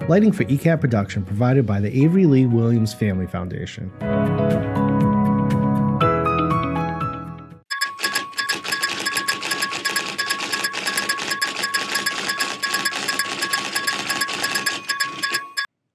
Lighting for ECAT production provided by the Avery Lee Williams Family Foundation.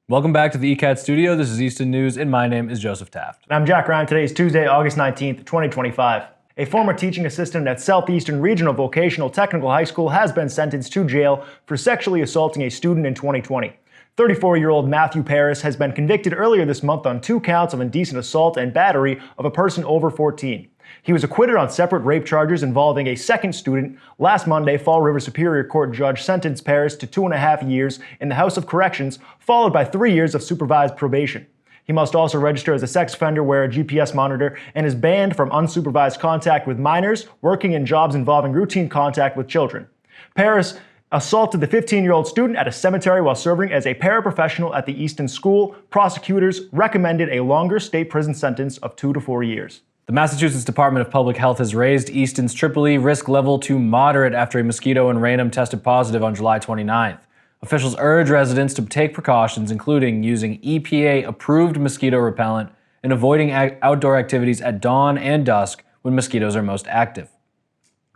Welcome back to the ECAT studio. This is Easton News, and my name is Joseph Taft. And I'm Jack Ryan. Today is Tuesday, August 19th, 2025. A former teaching assistant at Southeastern Regional Vocational Technical High School has been sentenced to jail for sexually assaulting a student in 2020. 34-year-old Matthew Paris has been convicted earlier this month on 2 counts of indecent assault and battery of a person over 14. He was acquitted on separate rape charges involving a second student. Last Monday, Fall River Superior Court judge sentenced Paris to 2.5 years in the House of Corrections, followed by 3 years of supervised probation. He must also register as a sex offender, wear a GPS monitor, and is banned from unsupervised contact with minors, working in jobs involving routine contact with children. Paris assaulted the 15-year-old student at a cemetery while serving as a paraprofessional at the Easton school. Prosecutors recommended a longer state prison sentence of 2 to 4 years. The Massachusetts Department of Public Health has raised Easton's EEE risk level to moderate after a mosquito in Raynham tested positive on July 29th. Officials urge residents to take precautions, including using EPA-approved mosquito repellent and avoiding outdoor activities at dawn and dusk when mosquitoes are most active.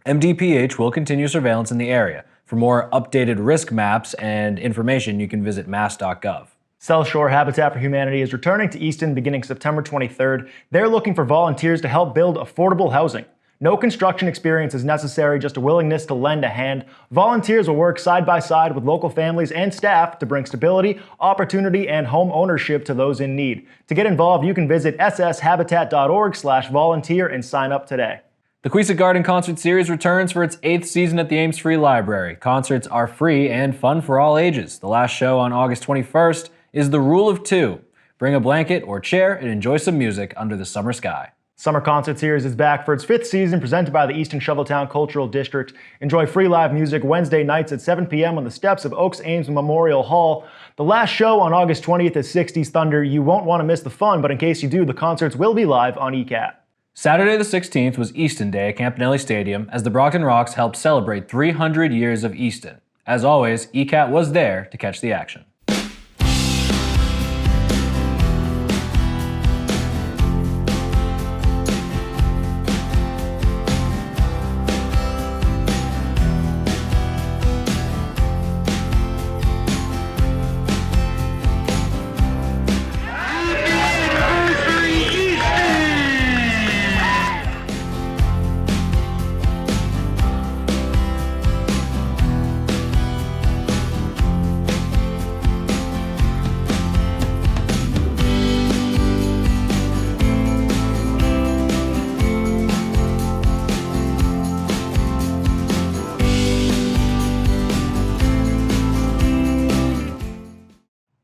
MDPH will continue surveillance in the area. For more updated risk maps and information, you can visit mass.gov. South Shore Habitat for Humanity is returning to Easton beginning September 23rd. They're looking for volunteers to help build affordable housing. No construction experience is necessary, just a willingness to lend a hand. Volunteers will work side by side with local families and staff to bring stability, opportunity, and home ownership to those in need. To get involved, you can visit sshabitat.org/volunteer and sign up today. The Queesa Garden Concert Series returns for its 8th season at the Ames Free Library. Concerts are free and fun for all ages. The last show on August 21st is The Rule of Two. Bring a blanket or chair and enjoy some music under the summer sky. Summer Concert Series is back for its 5th season, presented by the Easton Shoveltown Cultural District. Enjoy free live music Wednesday nights at 7 p.m. on the steps of Oaks Ames Memorial Hall. The last show on August 20th is 60s Thunder. You won't want to miss the fun, but in case you do, the concerts will be live on ECAT. Saturday the 16th was Easton Day at Campanelli Stadium as the Brockton Rox helped celebrate 300 years of Easton. As always, ECAT was there to catch the action.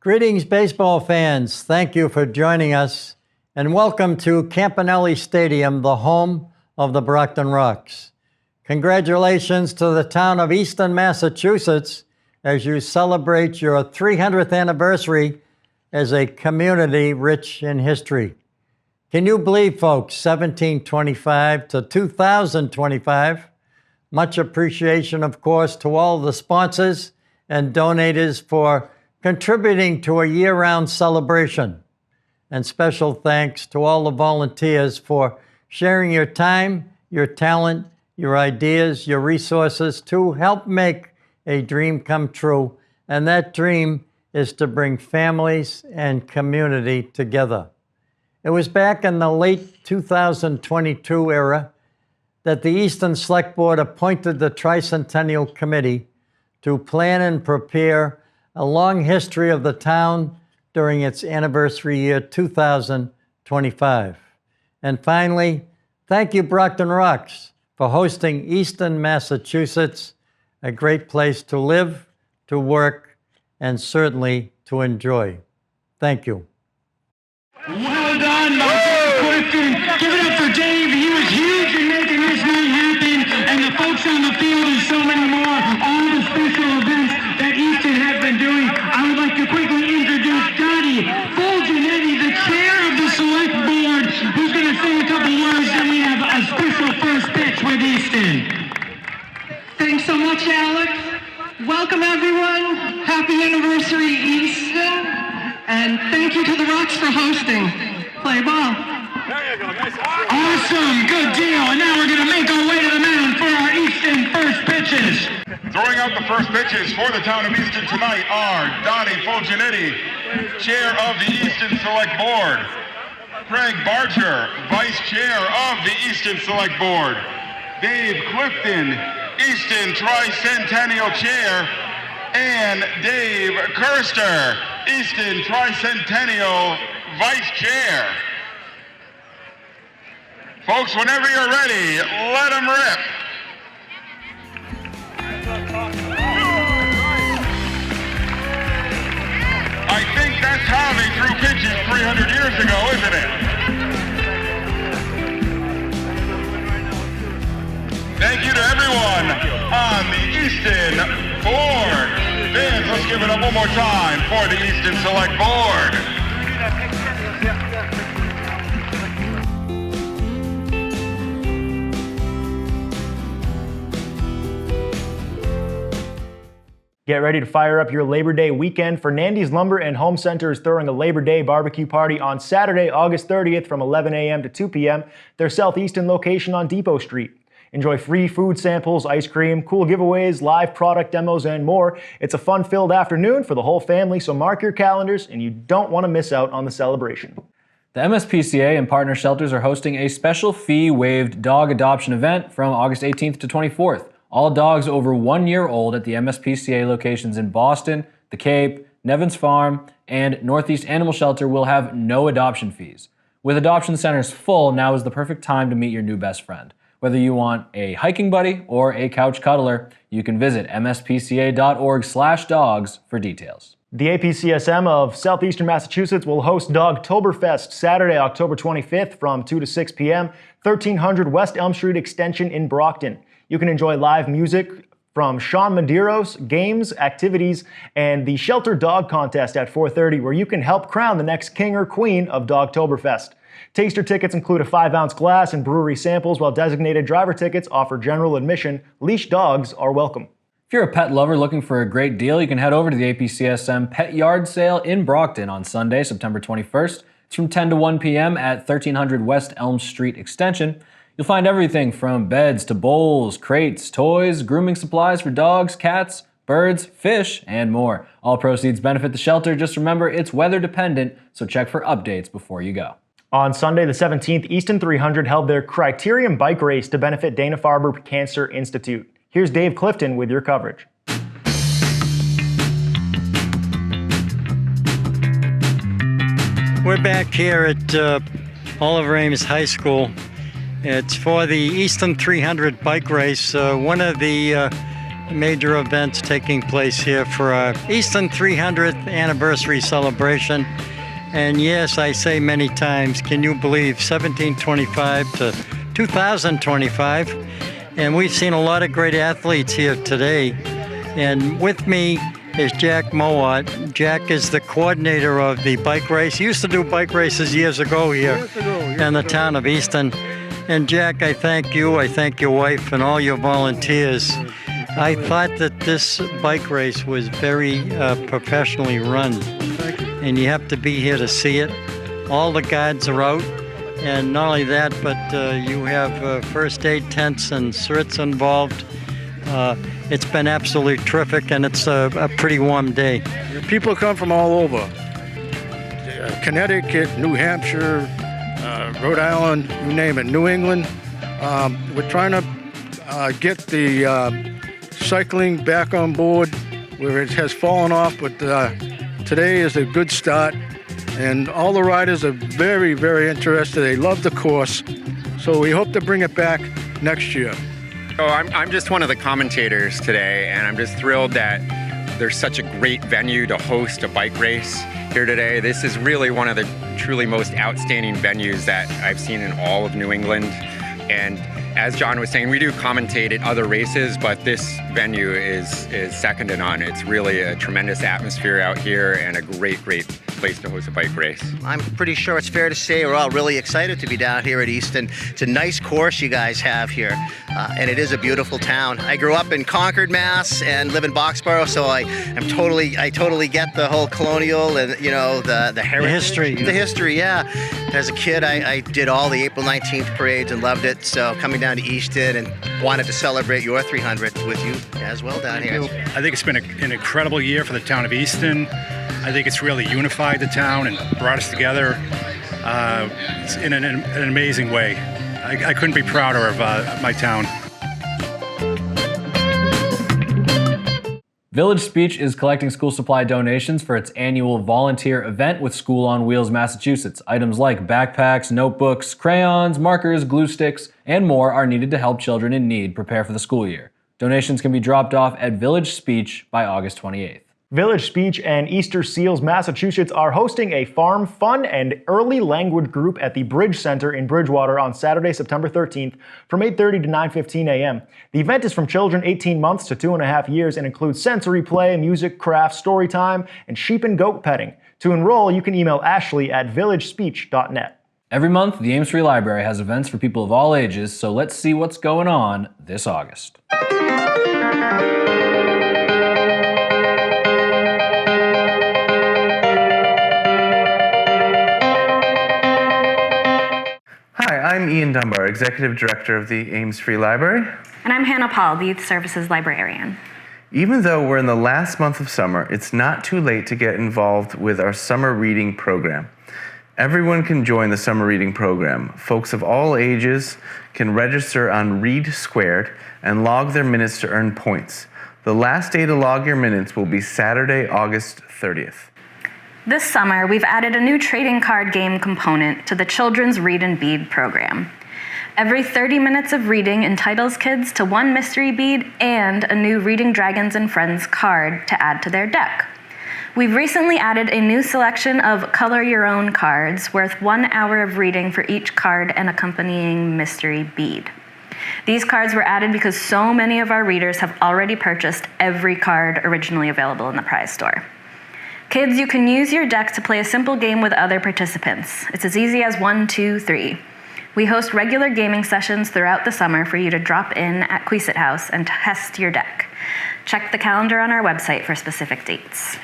Greetings, baseball fans. Thank you for joining us, and welcome to Campanelli Stadium, the home of the Brockton Rox. Congratulations to the town of Easton, Massachusetts, as you celebrate your 300th anniversary as a community rich in history. Can you believe, folks, 1725 to 2025? Much appreciation, of course, to all the sponsors and donators for contributing to a year-round celebration. And special thanks to all the volunteers for sharing your time, your talent, your ideas, your resources to help make a dream come true. And that dream is to bring families and community together. It was back in the late 2022 era that the Easton Select Board appointed the Tricentennial Committee to plan and prepare a long history of the town during its anniversary year 2025. And finally, thank you, Brockton Rox, for hosting Easton, Massachusetts, a great place to live, to work, and certainly to enjoy. Thank you. Well done, Marcus Clifton. Give it up for Dave. He was huge in making this night happen, and the folks on the field and so many more, all the special events that Easton has been doing. I would like to quickly introduce Johnny Fulgenetti, the chair of the select board, who's going to say a couple words, then we have a special first pitch with Easton. Thanks so much, Alex. Welcome, everyone. Happy anniversary, Easton. And thank you to the Rocks for hosting. Play ball. There you go, guys. Awesome. Good deal. And now we're going to make our way to the mound for our Easton first pitches. Throwing out the first pitches for the Town of Easton tonight are Donnie Fulginetti, Chair of the Easton Select Board, Craig Barger, Vice Chair of the Easton Select Board, Dave Clifton, Easton Tricentennial Chair, and Dave Kirster, Easton Tricentennial Vice Chair. Folks, whenever you're ready, let them rip. I think that's how they threw pitches 300 years ago, isn't it? Thank you to everyone on the Easton board. Fans, let's give it up one more time for the Easton Select Board. Get ready to fire up your Labor Day weekend. Fernandes Lumber and Home Center is throwing a Labor Day barbecue party on Saturday, August 30th from 11 a.m. to 2 p.m. Their Southeastern location on Depot Street. Enjoy free food samples, ice cream, cool giveaways, live product demos, and more. It's a fun-filled afternoon for the whole family, so mark your calendars, and you don't want to miss out on the celebration. The MSPCA and partner shelters are hosting a special fee-waived dog adoption event from August 18th to 24th. All dogs over 1 year old at the MSPCA locations in Boston, the Cape, Nevins Farm, and Northeast Animal Shelter will have no adoption fees. With adoption centers full, now is the perfect time to meet your new best friend. Whether you want a hiking buddy or a couch cuddler, you can visit mspca.org/dogs for details. The APCSM of Southeastern Massachusetts will host Dogtoberfest Saturday, October 25th from 2 to 6 p.m., 1300 West Elm Street Extension in Brockton. You can enjoy live music from Sean Medeiros, games, activities, and the Shelter Dog Contest at 4:30, where you can help crown the next king or queen of Dogtoberfest. Taster tickets include a 5-ounce glass and brewery samples, while designated driver tickets offer general admission. Leash dogs are welcome. If you're a pet lover looking for a great deal, you can head over to the APCSM Pet Yard Sale in Brockton on Sunday, September 21st. It's from 10 to 1 p.m. at 1300 West Elm Street Extension. You'll find everything from beds to bowls, crates, toys, grooming supplies for dogs, cats, birds, fish, and more. All proceeds benefit the shelter. Just remember, it's weather dependent, so check for updates before you go. On Sunday the 17th, Easton 300 held their Criterium bike race to benefit Dana-Farber Cancer Institute. Here's Dave Clifton with your coverage. We're back here at Oliver Ames High School. It's for the Easton 300 bike race, one of the major events taking place here for our Easton 300th anniversary celebration. And yes, I say many times, can you believe 1725 to 2025? And we've seen a lot of great athletes here today. And with me is Jack Mowat. Jack is the coordinator of the bike race. He used to do bike races years ago here in the town of Easton. And Jack, I thank you, I thank your wife and all your volunteers. I thought that this bike race was very professionally run. Thank you. And you have to be here to see it. All the guides are out. And not only that, but you have first aid tents and certs involved. It's been absolutely terrific, and it's a pretty warm day. People come from all over. Connecticut, New Hampshire, Rhode Island, you name it, New England. We're trying to get the cycling back on board where it has fallen off, but today is a good start. And all the riders are very, very interested. They love the course. So we hope to bring it back next year. Oh, I'm just one of the commentators today, and I'm just thrilled that there's such a great venue to host a bike race here today. This is really one of the truly most outstanding venues that I've seen in all of New England. And as John was saying, we do commentate at other races, but this venue is second to none. It's really a tremendous atmosphere out here and a great place to host a bike race. I'm pretty sure it's fair to say we're all really excited to be down here at Easton. It's a nice course you guys have here. and it is a beautiful town. I grew up in Concord, Mass, and live in Boxborough, so I totally get the whole colonial and the heritage, the history. Yeah. As a kid, I did all the April 19th parades and loved it. So coming down to Easton and wanted to celebrate your 300th with you as well down here. I think it's been an incredible year for the town of Easton. I think it's really unified the town and brought us together in an amazing way. I couldn't be prouder of my town. Village Speech is collecting school supply donations for its annual volunteer event with School on Wheels Massachusetts. Items like backpacks, notebooks, crayons, markers, glue sticks, and more are needed to help children in need prepare for the school year. Donations can be dropped off at Village Speech by August 28th. Village Speech and Easter Seals, Massachusetts are hosting a farm, fun, and early language group at the Bridge Center in Bridgewater on Saturday, September 13th from 8:30 to 9:15 a.m. The event is from children 18 months to 2.5 years and includes sensory play, music, craft, story time, and sheep and goat petting. To enroll, you can email Ashley at villagespeech.net. Every month, the Ames Free Library has events for people of all ages, so let's see what's going on this August. Hi, I'm Ian Dunbar, Executive Director of the Ames Free Library. And I'm Hannah Paul, the Youth Services Librarian. Even though we're in the last month of summer, it's not too late to get involved with our summer reading program. Everyone can join the summer reading program. Folks of all ages can register on Read Squared and log their minutes to earn points. The last day to log your minutes will be Saturday, August 30th. This summer, we've added a new trading card game component to the Children's Read and Bead program. Every 30 minutes of reading entitles kids to one mystery bead and a new Reading Dragons and Friends card to add to their deck. We've recently added a new selection of Color Your Own cards worth 1 hour of reading for each card and accompanying mystery bead. These cards were added because so many of our readers have already purchased every card originally available in the prize store. Kids, you can use your deck to play a simple game with other participants. It's as easy as 1, 2, 3. We host regular gaming sessions throughout the summer for you to drop in at Queesit House and test your deck. Check the calendar on our website for specific dates.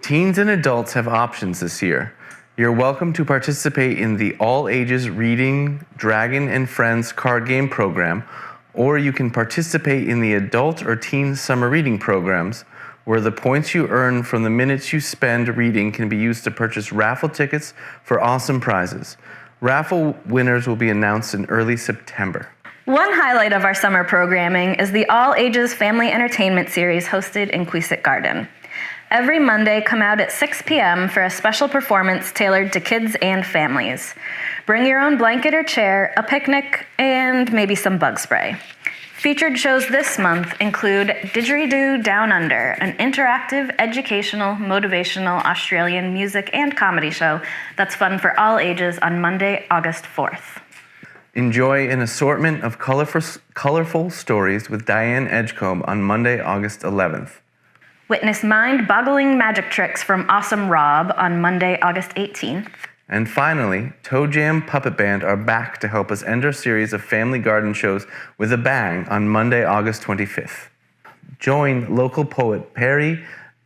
Teens and adults have options this year. You're welcome to participate in the All Ages Reading Dragon and Friends card game program, or you can participate in the Adult or Teen Summer Reading programs, where the points you earn from the minutes you spend reading can be used to purchase raffle tickets for awesome prizes. Raffle winners will be announced in early September. One highlight of our summer programming is the All Ages Family Entertainment Series hosted in Queesit Garden. Every Monday, come out at 6 p.m. for a special performance tailored to kids and families. Bring your own blanket or chair, a picnic, and maybe some bug spray. Featured shows this month include Didgeridoo Down Under, an interactive, educational, motivational Australian music and comedy show that's fun for all ages on Monday, August 4th. Enjoy an assortment of colorful stories with Diane Edgecombe on Monday, August 11th. Witness mind-boggling magic tricks from Awesome Rob on Monday, August 18th. And finally, Toe Jam Puppet Band are back to help us end our series of family garden shows with a bang on Monday, August 25th. Join local poet Perry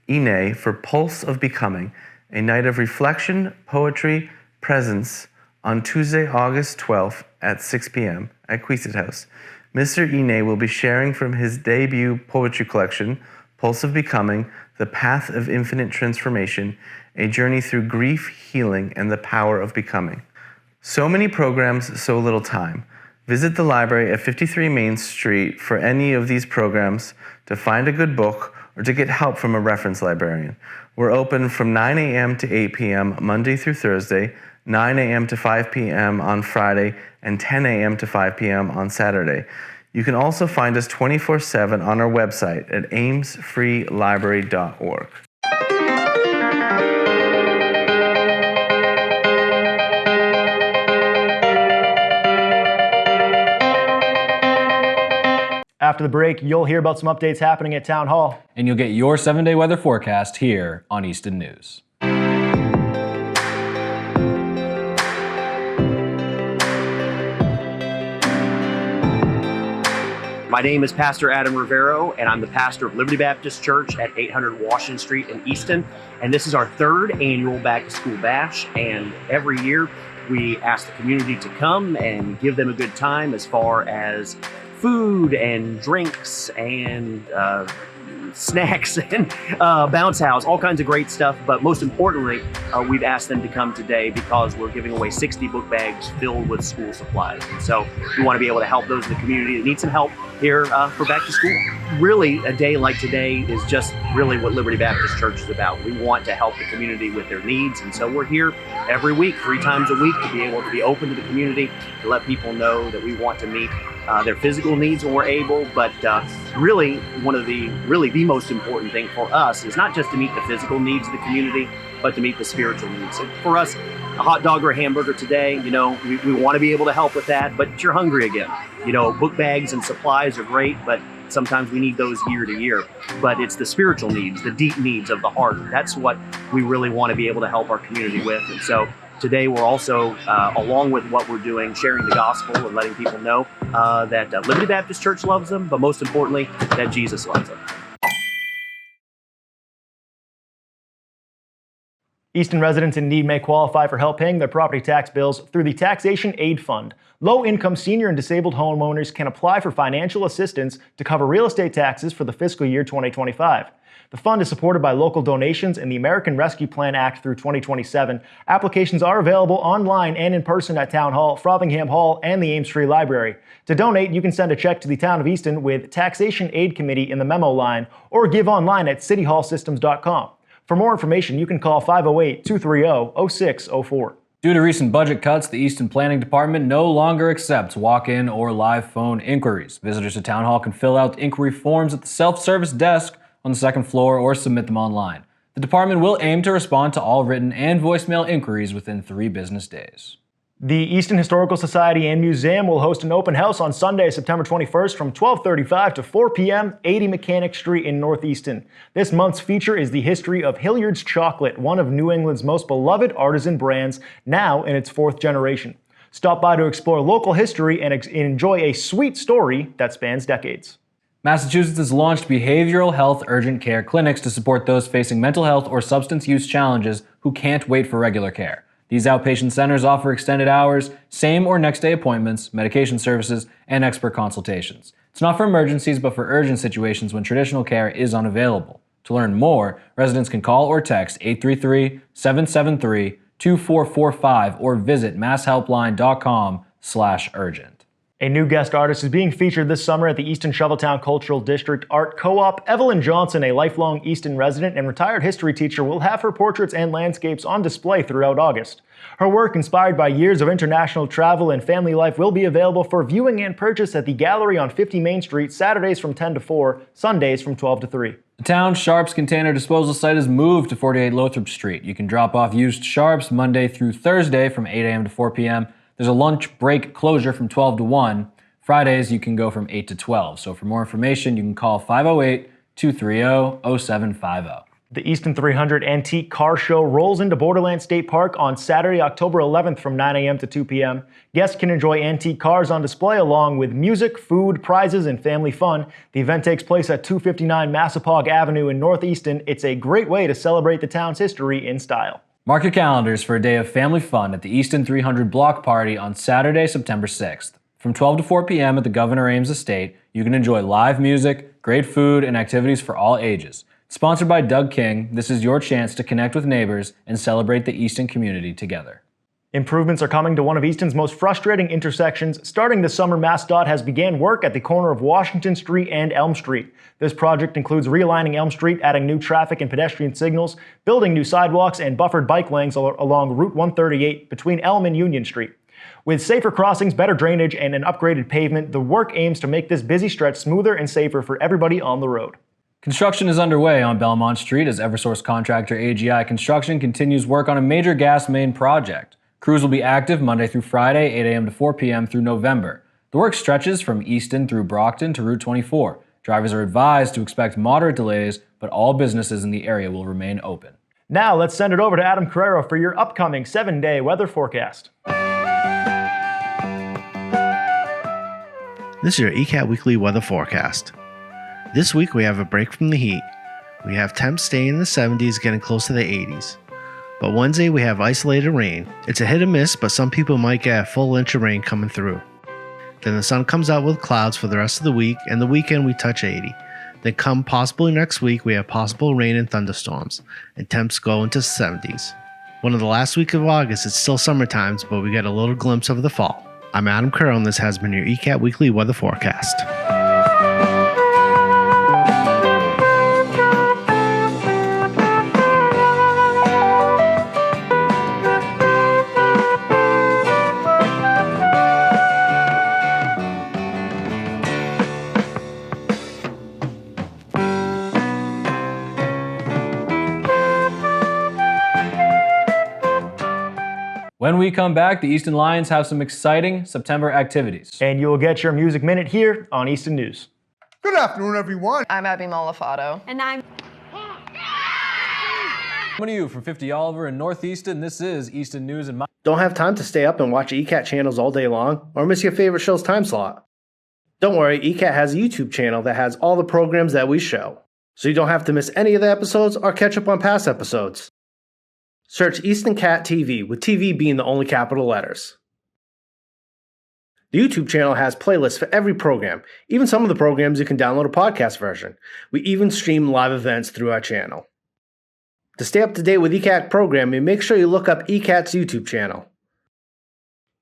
Ine for Pulse of Becoming, a night of reflection, poetry, presence on Tuesday, August 12th at 6 p.m. at Queesit House. Mr. Ine will be sharing from his debut poetry collection, Pulse of Becoming, The Path of Infinite Transformation, a journey through grief, healing, and the power of becoming. So many programs, so little time. Visit the library at 53 Main Street for any of these programs, to find a good book, or to get help from a reference librarian. We're open from 9 a.m. to 8 p.m. Monday through Thursday, 9 a.m. to 5 p.m. on Friday, and 10 a.m. to 5 p.m. on Saturday. You can also find us 24/7 on our website at amesfreelibrary.org. After the break, you'll hear about some updates happening at Town Hall. And you'll get your 7-day weather forecast here on Easton News. My name is Pastor Adam Rivero, and I'm the pastor of Liberty Baptist Church at 800 Washington Street in Easton. And this is our third annual Back to School Bash. And every year we ask the community to come and give them a good time as far as food and drinks and snacks and bounce house, all kinds of great stuff. But most importantly, we've asked them to come today because we're giving away 60 book bags filled with school supplies. And so we want to be able to help those in the community that need some help here for back to school. Really, a day like today is just really what Liberty Baptist Church is about. We want to help the community with their needs. And so we're here every week, 3 times a week, to be able to be open to the community, to let people know that we want to meet their physical needs when we're able, but really one of the most important thing for us is not just to meet the physical needs of the community, but to meet the spiritual needs. And for us, a hot dog or a hamburger today, we want to be able to help with that, but you're hungry again. Book bags and supplies are great, but sometimes we need those year to year. But it's the spiritual needs, the deep needs of the heart. That's what we really want to be able to help our community with. And so today we're also, along with what we're doing, sharing the gospel and letting people know that Liberty Baptist Church loves them, but most importantly, that Jesus loves them. Easton residents in need may qualify for help paying their property tax bills through the Taxation Aid Fund. Low-income senior and disabled homeowners can apply for financial assistance to cover real estate taxes for the fiscal year 2025. The fund is supported by local donations and the American Rescue Plan Act through 2027. Applications are available online and in person at Town Hall, Frothingham Hall, and the Ames Free Library. To donate, you can send a check to the Town of Easton with Taxation Aid Committee in the memo line, or give online at cityhallsystems.com. For more information, you can call 508-230-0604. Due to recent budget cuts, the Easton Planning Department no longer accepts walk-in or live phone inquiries. Visitors to Town Hall can fill out inquiry forms at the self-service desk on the second floor or submit them online. The department will aim to respond to all written and voicemail inquiries within 3 business days. The Easton Historical Society and Museum will host an open house on Sunday, September 21st from 12:35 to 4 p.m., 80 Mechanic Street in North Easton. This month's feature is the history of Hilliard's Chocolate, one of New England's most beloved artisan brands, now in its 4th generation. Stop by to explore local history and enjoy a sweet story that spans decades. Massachusetts has launched behavioral health urgent care clinics to support those facing mental health or substance use challenges who can't wait for regular care. These outpatient centers offer extended hours, same or next day appointments, medication services, and expert consultations. It's not for emergencies, but for urgent situations when traditional care is unavailable. To learn more, residents can call or text 833-773-2445 or visit masshelpline.com/urgent. A new guest artist is being featured this summer at the Easton Shoveltown Cultural District Art Co-op. Evelyn Johnson, a lifelong Easton resident and retired history teacher, will have her portraits and landscapes on display throughout August. Her work, inspired by years of international travel and family life, will be available for viewing and purchase at the gallery on 50 Main Street, Saturdays from 10 to 4, Sundays from 12 to 3. The town's Sharps container disposal site is moved to 48 Lothrop Street. You can drop off used Sharps Monday through Thursday from 8 a.m. to 4 p.m. There's a lunch break closure from 12 to 1. Fridays, you can go from 8 to 12. So for more information, you can call 508-230-0750. The Easton 300 Antique Car Show rolls into Borderland State Park on Saturday, October 11th from 9 a.m. to 2 p.m. Guests can enjoy antique cars on display along with music, food, prizes, and family fun. The event takes place at 259 Massapog Avenue in North Easton. It's a great way to celebrate the town's history in style. Mark your calendars for a day of family fun at the Easton 300 Block Party on Saturday, September 6th. From 12 to 4 p.m. at the Governor Ames Estate, you can enjoy live music, great food, and activities for all ages. Sponsored by Doug King, this is your chance to connect with neighbors and celebrate the Easton community together. Improvements are coming to one of Easton's most frustrating intersections. Starting this summer, MassDOT has began work at the corner of Washington Street and Elm Street. This project includes realigning Elm Street, adding new traffic and pedestrian signals, building new sidewalks, and buffered bike lanes along Route 138 between Elm and Union Street. With safer crossings, better drainage, and an upgraded pavement, the work aims to make this busy stretch smoother and safer for everybody on the road. Construction is underway on Belmont Street as Eversource contractor AGI Construction continues work on a major gas main project. Crews will be active Monday through Friday, 8 a.m. to 4 p.m. through November. The work stretches from Easton through Brockton to Route 24. Drivers are advised to expect moderate delays, but all businesses in the area will remain open. Now let's send it over to Adam Carriero for your upcoming 7-day weather forecast. This is your ECAT Weekly Weather Forecast. This week we have a break from the heat. We have temps staying in the 70s, getting close to the 80s. But Wednesday we have isolated rain. It's a hit or miss, but some people might get a full inch of rain coming through. Then the sun comes out with clouds for the rest of the week, and the weekend we touch 80. Then come possibly next week we have possible rain and thunderstorms, and temps go into the 70s. One of the last week of August, it's still summer times, but we get a little glimpse of the fall. I'm Adam Carriero, and this has been your ECAT Weekly Weather Forecast. When we come back, the Easton Lions have some exciting September activities. And you'll get your Music Minute here on Easton News. Good afternoon, everyone. I'm Abby Malafato. And I'm... Coming to you from 50 Oliver in North Easton, this is Easton News and Don't have time to stay up and watch ECAT channels all day long, or miss your favorite show's time slot? Don't worry, ECAT has a YouTube channel that has all the programs that we show, so you don't have to miss any of the episodes or catch up on past episodes. Search Easton Cat TV, with TV being the only capital letters. The YouTube channel has playlists for every program, even some of the programs you can download a podcast version. We even stream live events through our channel. To stay up to date with ECAT programming, make sure you look up ECAT's YouTube channel.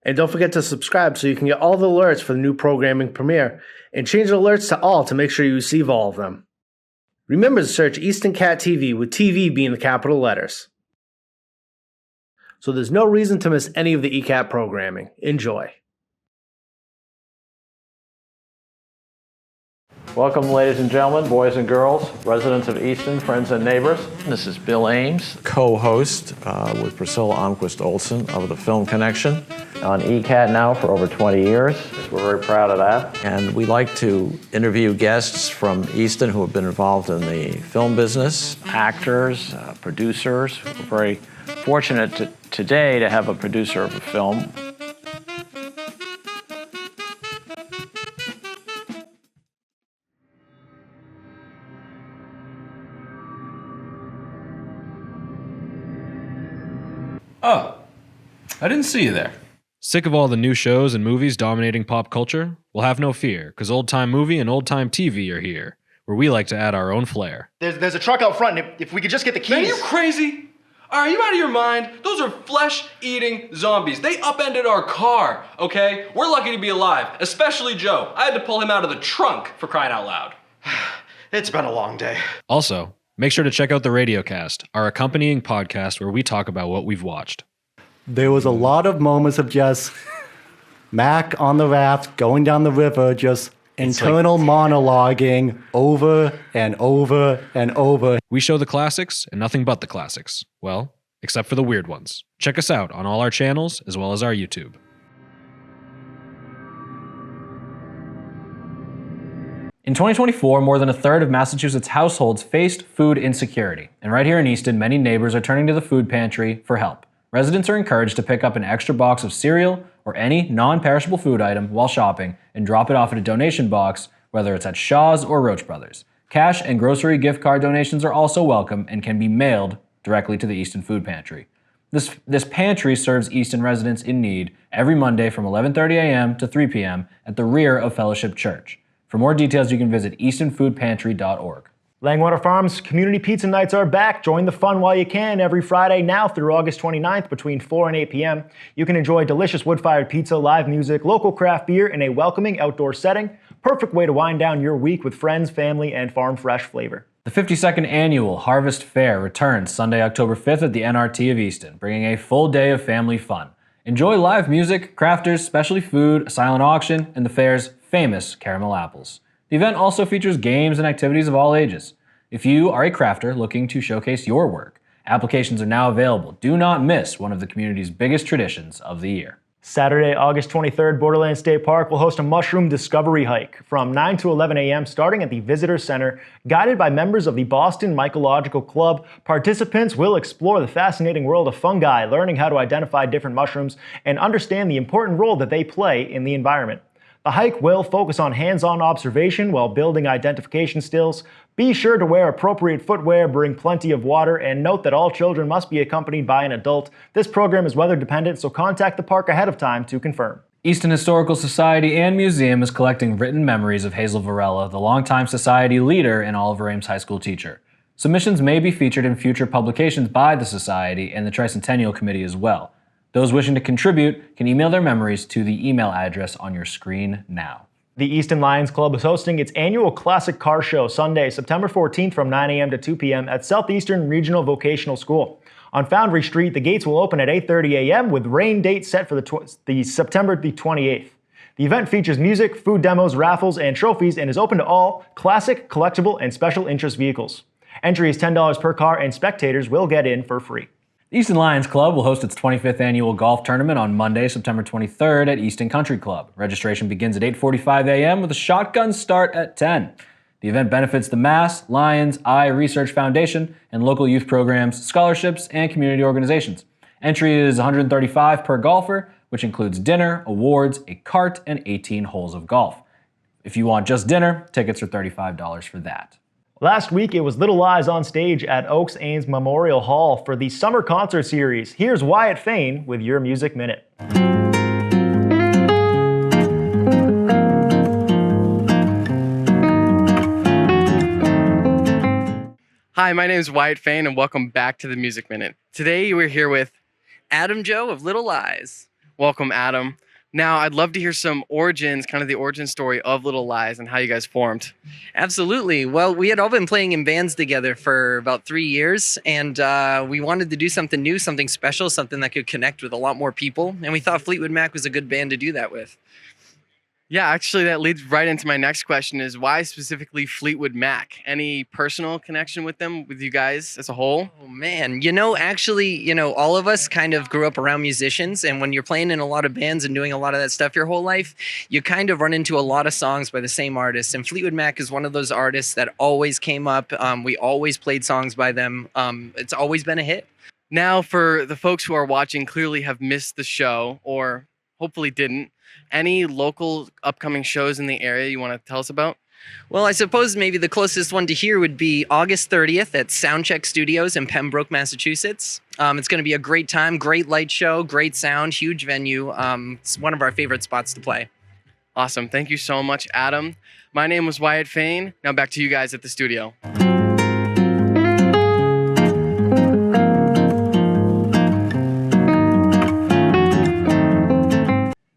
And don't forget to subscribe so you can get all the alerts for the new programming premiere, and change the alerts to all to make sure you receive all of them. Remember to search Easton Cat TV, with TV being the capital letters. So there's no reason to miss any of the ECAT programming. Enjoy. Welcome, ladies and gentlemen, boys and girls, residents of Easton, friends and neighbors. This is Bill Ames, co-host with Priscilla Almquist Olson of the Film Connection on ECAT now for over 20 years. We're very proud of that. And we like to interview guests from Easton who have been involved in the film business, actors, producers. We're very fortunate today to have a producer of a film. Oh, I didn't see you there. Sick of all the new shows and movies dominating pop culture? Well, have no fear, because Old Time Movie and Old Time TV are here, where we like to add our own flair. There's a truck out front, and if we could just get the keys... Man, are you crazy? Are you out of your mind? Those are flesh-eating zombies. They upended our car, okay? We're lucky to be alive, especially Joe. I had to pull him out of the trunk, for crying out loud. It's been a long day. Also, make sure to check out the Radiocast, our accompanying podcast where we talk about what we've watched. There was a lot of moments of just Mac on the raft going down the river, just internal monologuing over and over and over. We show the classics and nothing but the classics. Well, except for the weird ones. Check us out on all our channels as well as our YouTube. In 2024, more than a third of Massachusetts households faced food insecurity. And right here in Easton, many neighbors are turning to the food pantry for help. Residents are encouraged to pick up an extra box of cereal or any non-perishable food item while shopping and drop it off at a donation box, whether it's at Shaw's or Roach Brothers. Cash and grocery gift card donations are also welcome and can be mailed directly to the Easton Food Pantry. This pantry serves Easton residents in need every Monday from 11:30 a.m. to 3 p.m. at the rear of Fellowship Church. For more details, you can visit eastonfoodpantry.org. Langwater Farms Community Pizza Nights are back. Join the fun while you can every Friday now through August 29th between 4 and 8 p.m. You can enjoy delicious wood-fired pizza, live music, local craft beer in a welcoming outdoor setting. Perfect way to wind down your week with friends, family, and farm fresh flavor. The 52nd Annual Harvest Fair returns Sunday, October 5th at the NRT of Easton, bringing a full day of family fun. Enjoy live music, crafters, specialty food, a silent auction, and the fair's famous caramel apples. The event also features games and activities of all ages. If you are a crafter looking to showcase your work, applications are now available. Do not miss one of the community's biggest traditions of the year. Saturday, August 23rd, Borderland State Park will host a mushroom discovery hike from 9 to 11 a.m. starting at the Visitor Center. Guided by members of the Boston Mycological Club, participants will explore the fascinating world of fungi, learning how to identify different mushrooms and understand the important role that they play in the environment. The hike will focus on hands-on observation while building identification skills. Be sure to wear appropriate footwear, bring plenty of water, and note that all children must be accompanied by an adult. This program is weather dependent, so contact the park ahead of time to confirm. Easton Historical Society and Museum is collecting written memories of Hazel Varela, the longtime society leader and Oliver Ames High School teacher. Submissions may be featured in future publications by the Society and the Tricentennial Committee as well. Those wishing to contribute can email their memories to the email address on your screen now. The Easton Lions Club is hosting its annual Classic Car Show Sunday, September 14th from 9 a.m. to 2 p.m. at Southeastern Regional Vocational School. On Foundry Street, the gates will open at 8:30 a.m. with rain date set for the September the 28th. The event features music, food demos, raffles, and trophies and is open to all classic, collectible, and special interest vehicles. Entry is $10 per car and spectators will get in for free. The Easton Lions Club will host its 25th annual golf tournament on Monday, September 23rd at Easton Country Club. Registration begins at 8:45 a.m. with a shotgun start at 10. The event benefits the Mass, Lions, Eye Research Foundation, and local youth programs, scholarships, and community organizations. Entry is $135 per golfer, which includes dinner, awards, a cart, and 18 holes of golf. If you want just dinner, tickets are $35 for that. Last week, it was Little Lies on stage at Oaks Ames Memorial Hall for the Summer Concert Series. Here's Wyatt Fayne with your Music Minute. Hi, my name is Wyatt Fayne, and welcome back to the Music Minute. Today, we're here with Adam Joe of Little Lies. Welcome, Adam. Now, I'd love to hear some origins, kind of the origin story of Little Lies and how you guys formed. Absolutely. Well, we had all been playing in bands together for about 3 years, and we wanted to do something new, something special, something that could connect with a lot more people, and we thought Fleetwood Mac was a good band to do that with. Yeah, actually, that leads right into my next question is why specifically Fleetwood Mac? Any personal connection with them, with you guys as a whole? Oh, man. Actually, all of us kind of grew up around musicians, and when you're playing in a lot of bands and doing a lot of that stuff your whole life, you kind of run into a lot of songs by the same artists, and Fleetwood Mac is one of those artists that always came up. We always played songs by them. It's always been a hit. Now, for the folks who are watching, clearly have missed the show, or hopefully didn't, any local upcoming shows in the area you want to tell us about? Well, I suppose maybe the closest one to here would be August 30th at Soundcheck Studios in Pembroke, Massachusetts. It's going to be a great time, great light show, great sound, huge venue. It's one of our favorite spots to play. Awesome. Thank you so much, Adam. My name was Wyatt Fayne. Now back to you guys at the studio.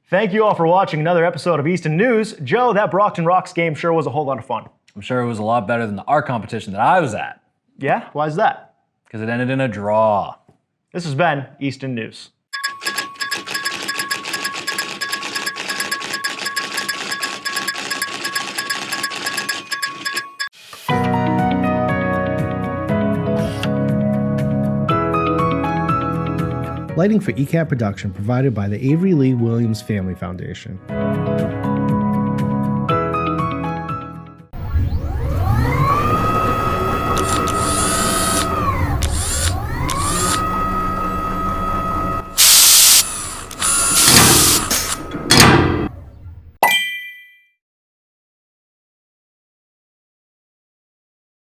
Thank you all for watching another episode of Easton News. Joe, that Brockton Rocks game sure was a whole lot of fun. I'm sure it was a lot better than the art competition that I was at. Yeah? Why is that? Because it ended in a draw. This has been Easton News. Lighting for ECAT production provided by the Avery Lee Williams Family Foundation.